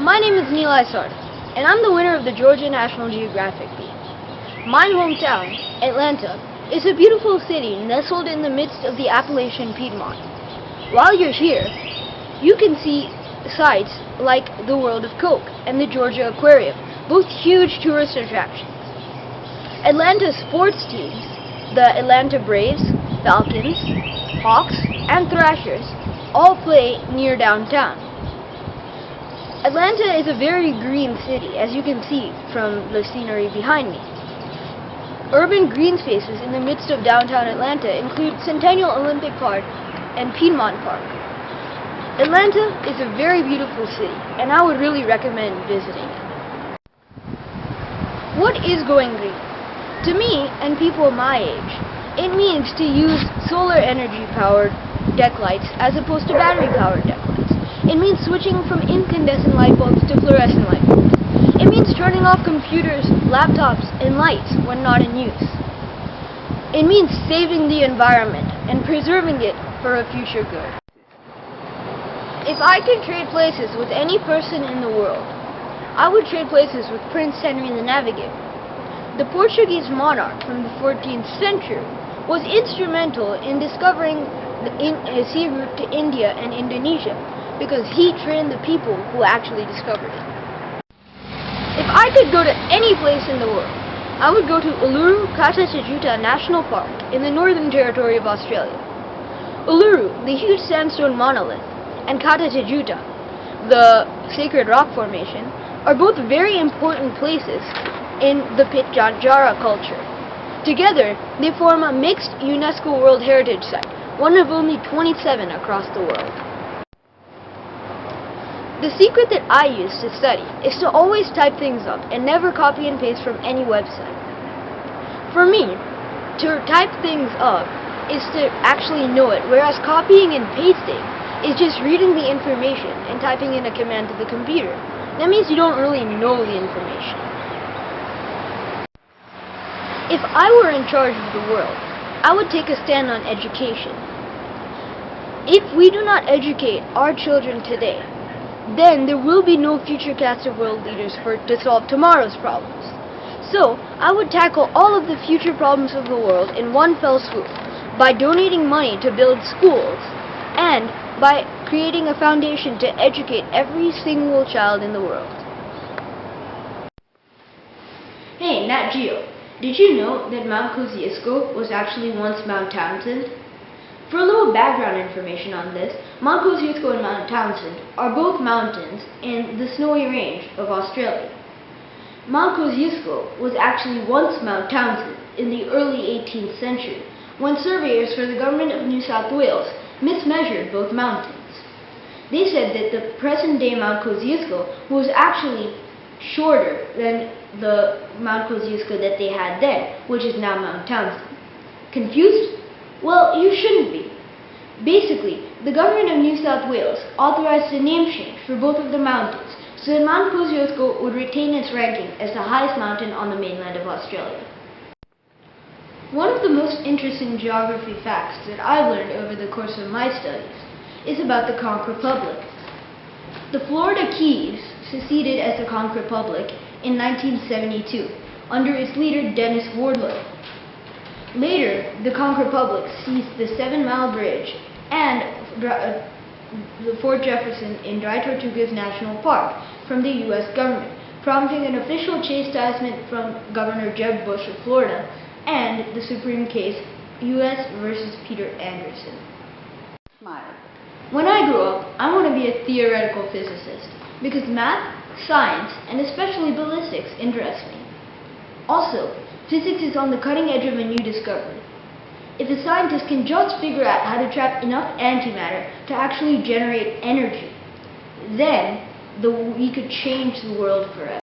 My name is Nilai, and I'm the winner of the Georgia National Geographic Bee. My hometown, Atlanta, is a beautiful city nestled in the midst of the Appalachian Piedmont. While you're here, you can see sights like the World of Coke and the Georgia Aquarium, both huge tourist attractions. Atlanta's sports teams, the Atlanta Braves, Falcons, Hawks, and Thrashers, all play near downtown. Atlanta is a very green city, as you can see from the scenery behind me. Urban green spaces in the midst of downtown Atlanta include Centennial Olympic Park and Piedmont Park. Atlanta is a very beautiful city, and I would really recommend visiting it. What is going green? To me, and people my age, it means to use solar energy powered deck lights as opposed to battery powered deck lights. It means switching from incandescent light bulbs to fluorescent light bulbs. It means turning off computers, laptops, and lights when not in use. It means saving the environment and preserving it for a future good. If I could trade places with any person in the world, I would trade places with Prince Henry the Navigator. The Portuguese monarch from the 14th century was instrumental in discovering the sea route to India and Indonesia, because he trained the people who actually discovered it. If I could go to any place in the world, I would go to Uluru Kata Tajuta National Park in the Northern Territory of Australia. Uluru, the huge sandstone monolith, and Kata Tajuta, the sacred rock formation, are both very important places in the Pitjantjara culture. Together, they form a mixed UNESCO World Heritage Site, one of only 27 across the world. The secret that I use to study is to always type things up and never copy and paste from any website. For me, to type things up is to actually know it, whereas copying and pasting is just reading the information and typing in a command to the computer. That means you don't really know the information. If I were in charge of the world, I would take a stand on education. If we do not educate our children today, then there will be no future cast of world leaders to solve tomorrow's problems. So, I would tackle all of the future problems of the world in one fell swoop by donating money to build schools and by creating a foundation to educate every single child in the world. Hey, Nat Geo, did you know that Mount Kosciuszko was actually once Mount Townsend? For a little background information on this, Mount Kosciuszko and Mount Townsend are both mountains in the snowy range of Australia. Mount Kosciuszko was actually once Mount Townsend in the early 18th century, when surveyors for the government of New South Wales mismeasured both mountains. They said that the present-day Mount Kosciuszko was actually shorter than the Mount Kosciuszko that they had then, which is now Mount Townsend. Confused? Well, you shouldn't be. Basically, the government of New South Wales authorized a name change for both of the mountains so that Mount Kosciuszko would retain its ranking as the highest mountain on the mainland of Australia. One of the most interesting geography facts that I've learned over the course of my studies is about the Conch Republic. The Florida Keys seceded as the Conch Republic in 1972 under its leader Dennis Wardlow. Later, the Conch Republic seized the 7 Mile Bridge and the Fort Jefferson in Dry Tortugas National Park from the U.S. government, prompting an official chastisement from Governor Jeb Bush of Florida and the Supreme case U.S. versus Peter Anderson. Smile. When I grow up, I want to be a theoretical physicist because math, science, and especially ballistics interest me. Also, physics is on the cutting edge of a new discovery. If a scientist can just figure out how to trap enough antimatter to actually generate energy, then we could change the world forever.